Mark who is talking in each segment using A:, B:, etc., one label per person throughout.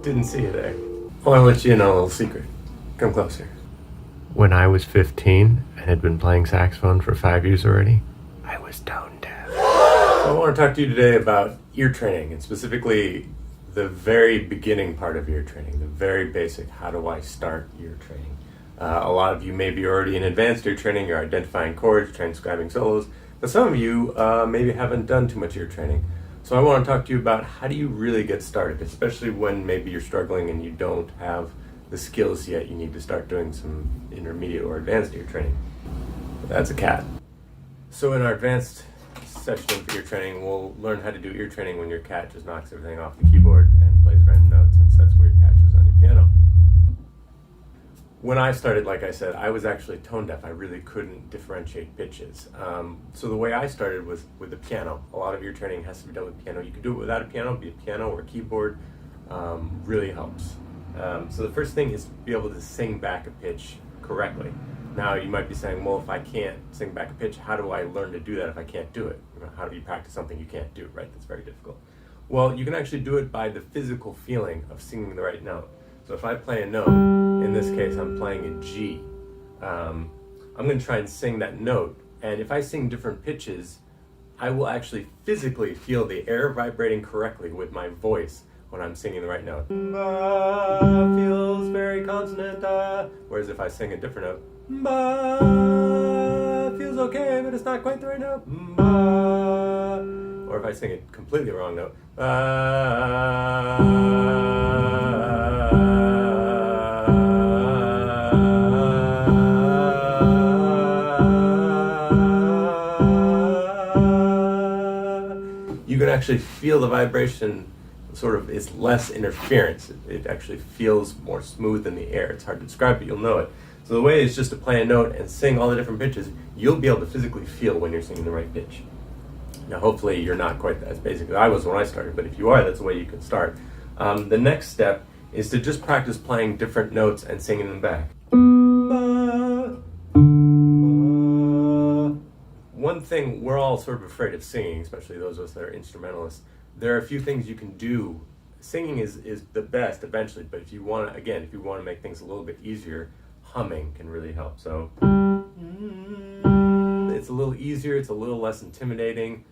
A: Didn't see you there. I want to let you in on a little secret. Come closer. When I was 15 and had been playing saxophone for 5 years already, I was tone deaf. So I want to talk to you today about ear training, and specifically the very beginning part of ear training, the very basic, how do I start ear training? A lot of you may be already in advanced ear training, you're identifying chords, transcribing solos, but some of you maybe haven't done too much ear training. So I want to talk to you about how do you really get started, especially when maybe you're struggling and you don't have the skills yet. You need to start doing some intermediate or advanced ear training. That's a cat. So in our advanced session of ear training, we'll learn how to do ear training when your cat just knocks everything off the keyboard and plays random notes and sets weird patches on your piano. When I started, like I said, I was actually tone deaf. I really couldn't differentiate pitches. So the way I started was with the piano. A lot of ear training has to be done with piano. You can do it without a piano, be a piano or a keyboard, really helps. So the first thing is to be able to sing back a pitch correctly. Now you might be saying, well, if I can't sing back a pitch, how do I learn to do that if I can't do it? How do you practice something you can't do, right? That's very difficult. Well, you can actually do it by the physical feeling of singing the right note. So if I play a note, in this case I'm playing a G, I'm going to try and sing that note, and if I sing different pitches, I will actually physically feel the air vibrating correctly with my voice when I'm singing the right note. Ba feels very consonant, whereas if I sing a different note, ba feels okay, but it's not quite the right note. Ba. Or if I sing a completely wrong note, you can actually feel the vibration sort of is less interference. It actually feels more smooth in the air. It's hard to describe, but you'll know it. So the way is just to play a note and sing all the different pitches. You'll be able to physically feel when you're singing the right pitch. Now hopefully you're not quite as basic as I was when I started, but if you are, that's the way you can start. The next step is to just practice playing different notes and singing them back. One thing, we're all sort of afraid of singing, especially those of us that are instrumentalists. There are a few things you can do. Singing is the best eventually, but if you want to make things a little bit easier, humming can really help. So it's a little easier, it's a little less intimidating.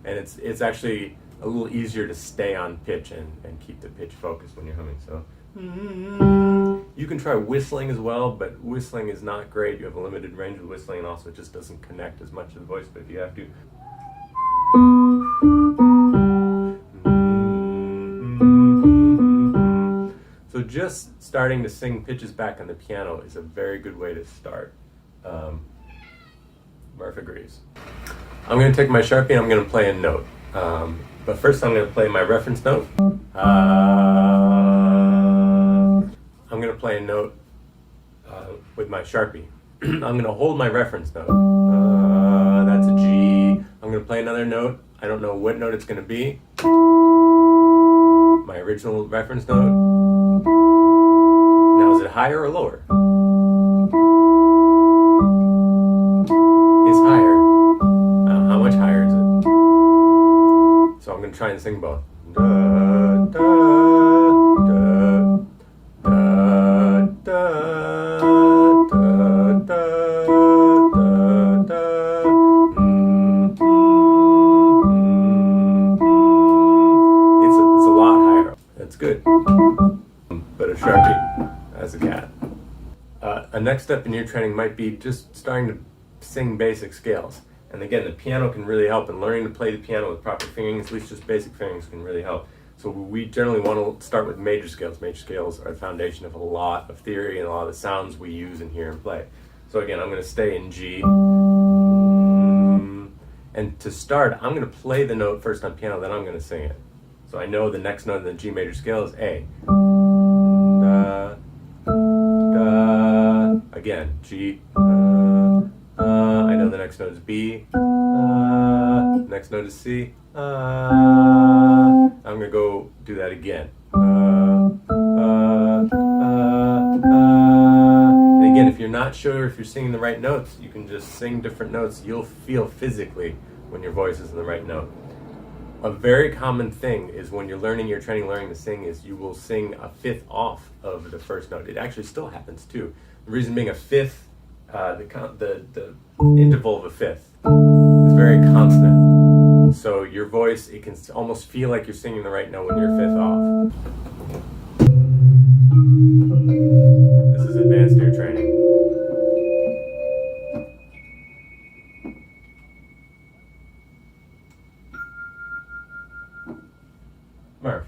A: And it's actually a little easier to stay on pitch and keep the pitch focused when you're humming. So you can try whistling as well, but whistling is not great. You have a limited range with whistling, and also it just doesn't connect as much to the voice. But if you have to, so just starting to sing pitches back on the piano is a very good way to start. Murph agrees. I'm going to take my Sharpie and I'm going to play a note. But first I'm going to play my reference note. I'm going to play a note with my Sharpie. I'm going to hold my reference note. That's a G. I'm going to play another note. I don't know what note it's going to be. My original reference note. Now is it higher or lower? It's higher. How much higher is it? So I'm going to try and sing both. Da, da, da, da, da, da, da, da, da. It's a lot higher. That's good. But a Sharpie as a cat. A next step in your training might be just starting to sing basic scales. And again, the piano can really help, and learning to play the piano with proper fingerings, at least just basic fingerings, can really help. So we generally want to start with major scales. Major scales are the foundation of a lot of theory and a lot of the sounds we use and hear and play. So again, I'm going to stay in G. And to start, I'm going to play the note first on piano, then I'm going to sing it. So I know the next note in the G major scale is A. Da, da. Again, G. I know the next note is B. Next note is C. I'm going to go do that again. And again, if you're not sure if you're singing the right notes, you can just sing different notes. You'll feel physically when your voice is in the right note. A very common thing is when you're learning to sing is you will sing a fifth off of the first note. It actually still happens too. The reason being a fifth, the interval of a fifth is very consonant. So your voice, it can almost feel like you're singing the right note when you're fifth off. This is advanced ear training. Marv.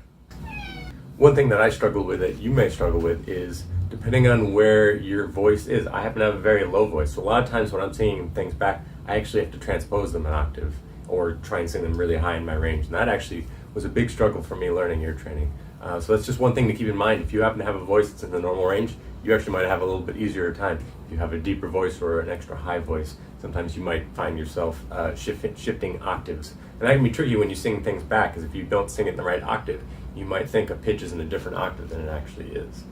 A: One thing that I struggle with, that you may struggle with, is depending on where your voice is. I happen to have a very low voice, so a lot of times when I'm singing things back, I actually have to transpose them an octave or try and sing them really high in my range. And that actually was a big struggle for me learning ear training. So that's just one thing to keep in mind. If you happen to have a voice that's in the normal range, you actually might have a little bit easier time. If you have a deeper voice or an extra high voice, sometimes you might find yourself shifting octaves. And that can be tricky when you sing things back, because if you don't sing it in the right octave, you might think a pitch is in a different octave than it actually is.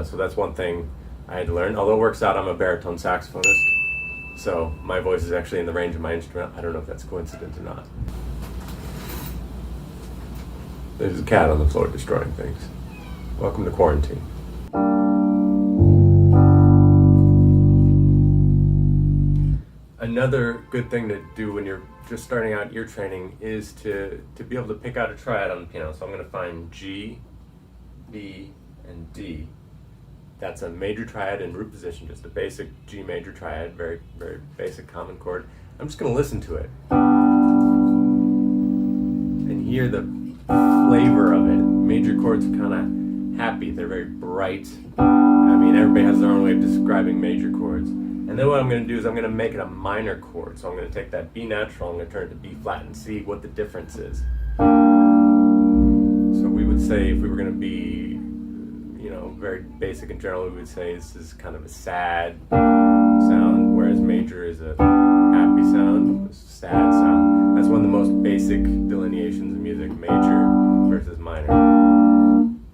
A: So that's one thing I had to learn. Although it works out, I'm a baritone saxophonist, so my voice is actually in the range of my instrument. I don't know if that's coincidence or not. There's a cat on the floor destroying things. Welcome to quarantine. Another good thing to do when you're just starting out ear training is to be able to pick out a triad on the piano. So I'm going to find G, B, and D. That's a major triad in root position, just a basic G major triad, very, very basic common chord. I'm just going to listen to it and hear the flavor of it. Major chords are kind of happy, they're very bright. I mean, everybody has their own way of describing major chords. And then what I'm going to do is I'm going to make it a minor chord. So I'm going to take that B natural, I'm going to turn it to B flat and see what the difference is. So we would say, if we were going to be, very basic and general, we would say this is kind of a sad sound, whereas major is a happy sound, a sad sound. That's one of the most basic delineations of music, major versus minor.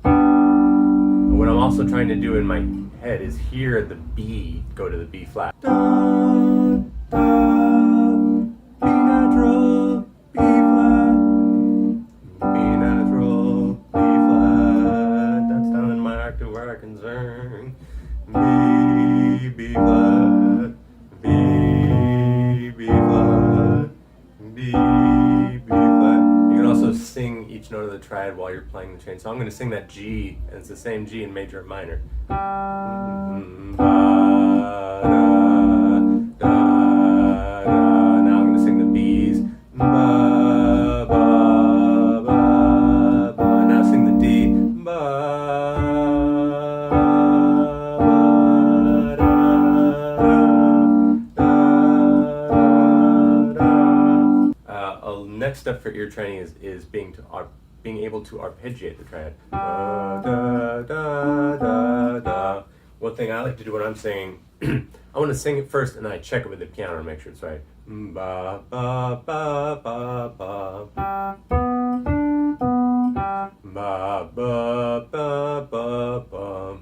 A: And what I'm also trying to do in my head is hear the B go to the B flat. Da, da, B natural, B flat, B natural, B flat. That's down in my octave where I can sing. B, B flat, B, B flat, B, B flat. You can also sing each note of the triad while you're playing the chain. So I'm going to sing that G, and it's the same G in major and minor. Now I'm going to sing the B's. Now sing the D. Next step for ear training is being able to arpeggiate the triad. Da, da, da, da, da. One thing I like to do when I'm singing, I want to sing it first and then I check it with the piano to make sure it's right. Ba, ba, ba, ba, ba. Ba, ba, ba, ba, ba.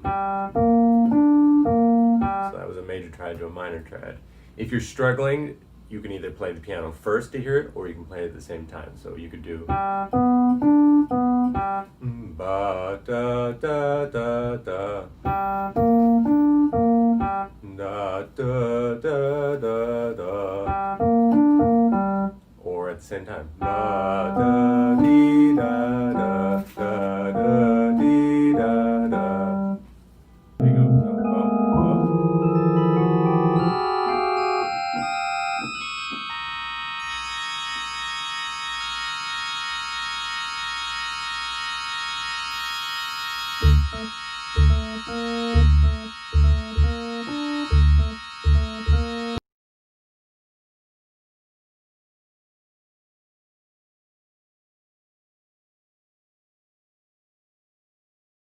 A: So that was a major triad to a minor triad. If you're struggling, you can either play the piano first to hear it, or you can play it at the same time. So you could do ba, da, da, da, da. Da, da, da, da, da. Or at the same time. Ba, da,